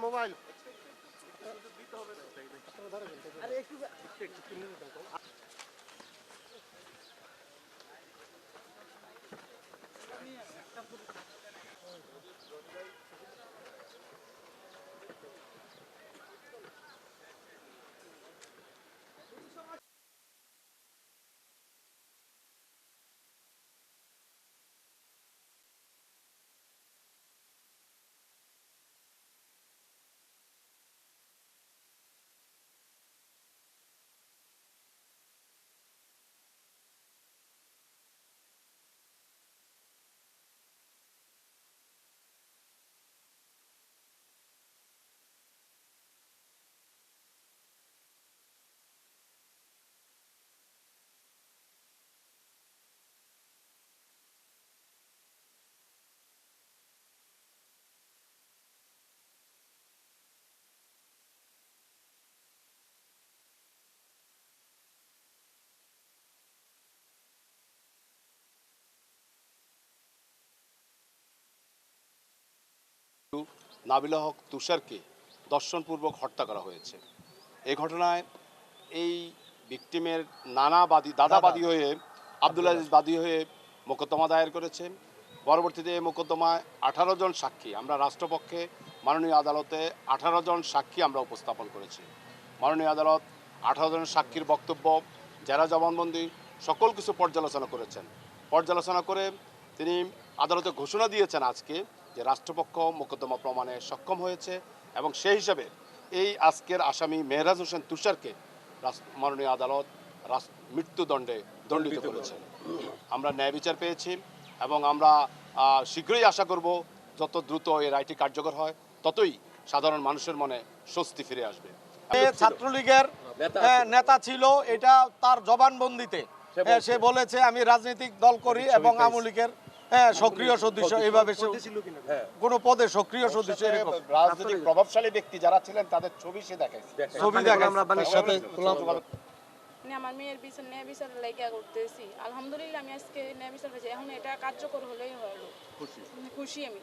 Mobile Nabila হক তুষারকে দর্শনপূর্বক হত্যা করা হয়েছে। এই ঘটনায় এই ভিকটিমের দাদাবাদী হয়ে আব্দুল আজিজ বাদী হয়ে মোকদ্দমা দায়ের করেছেন। পরবর্তীতে এই মোকদ্দমায় 18 জন সাক্ষী, আমরা রাষ্ট্রপক্ষে মাননীয় আদালতে 18 জন সাক্ষী আমরা উপস্থাপন করেছি। মাননীয় আদালত 18 জন সাক্ষীর বক্তব্য, যারা জবানবন্দি, সকল কিছু পর্যালোচনা করেছেন। পর্যালোচনা করে তিনি আদালতে ঘোষণা দিয়েছেন আজকে যে রাষ্ট্রপক্ষ মোকদ্দমা প্রমাণে সক্ষম হয়েছে এবং সেই হিসাবে এই আজকের আসামি মেহরাজ হোসেন তুষারকে মাননীয় আদালত মৃত্যুদণ্ডে দণ্ডিত করেছেন। আমরা ন্যায় বিচার পেয়েছি এবং আমরা শীঘ্রই আশা করব যত দ্রুত এই রায়টি কার্যকর হয় ততই সাধারণ মানুষের মনে স্বস্তি ফিরে আসবে। ছাত্রলীগের নেতা ছিল, এটা তার জবানবন্দিতে সে বলেছে আমি রাজনৈতিক দল করি এবং আওয়ামী লীগের সক্রিয় সদস্য, এইভাবে কোনো পদে সক্রিয় সদস্য, এরকম রাজনৈতিক প্রভাবশালী ব্যক্তি যারা ছিলেন তাদের ছবি সে দেখাইছে। আমার মেয়ের বিচার ন্যায় বিচার লেগে করতেছি, আলহামদুলিল্লাহ আমি আজকে ন্যায় বিচার পেয়েছি। এখন এটা কার্যকর হলেই হলো খুশি আমি,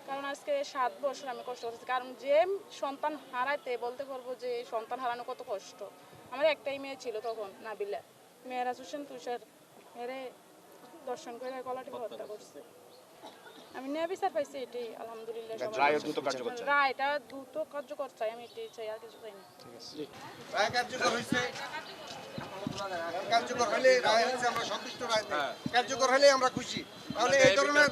কারণ আজকে 7 বছর আমি কষ্ট করতেছি। কারণ যে সন্তান হারাইতে বলতে পারবো যে সন্তান হারানো কত কষ্ট। আমার একটাই মেয়ে ছিল তখন, নাবিলা। মেহরাজ হোসেন তুষার মেরে দর্শন করে গলাটি হত্যা করছে। আমি ন্যায় বিচার পাইছি, এটাই আলহামদুলিল্লাহ। রায়টা দ্রুত কার্যকর চাই, আমি এটাই চাই, আর কিছু চাই না। রায় কার্যকর হয়েছে, কার্যকর হলে রায় হয়েছে আমরা সন্তুষ্ট, রায় কার্যকর হলে আমরা খুশি। তাহলে এই ধরনের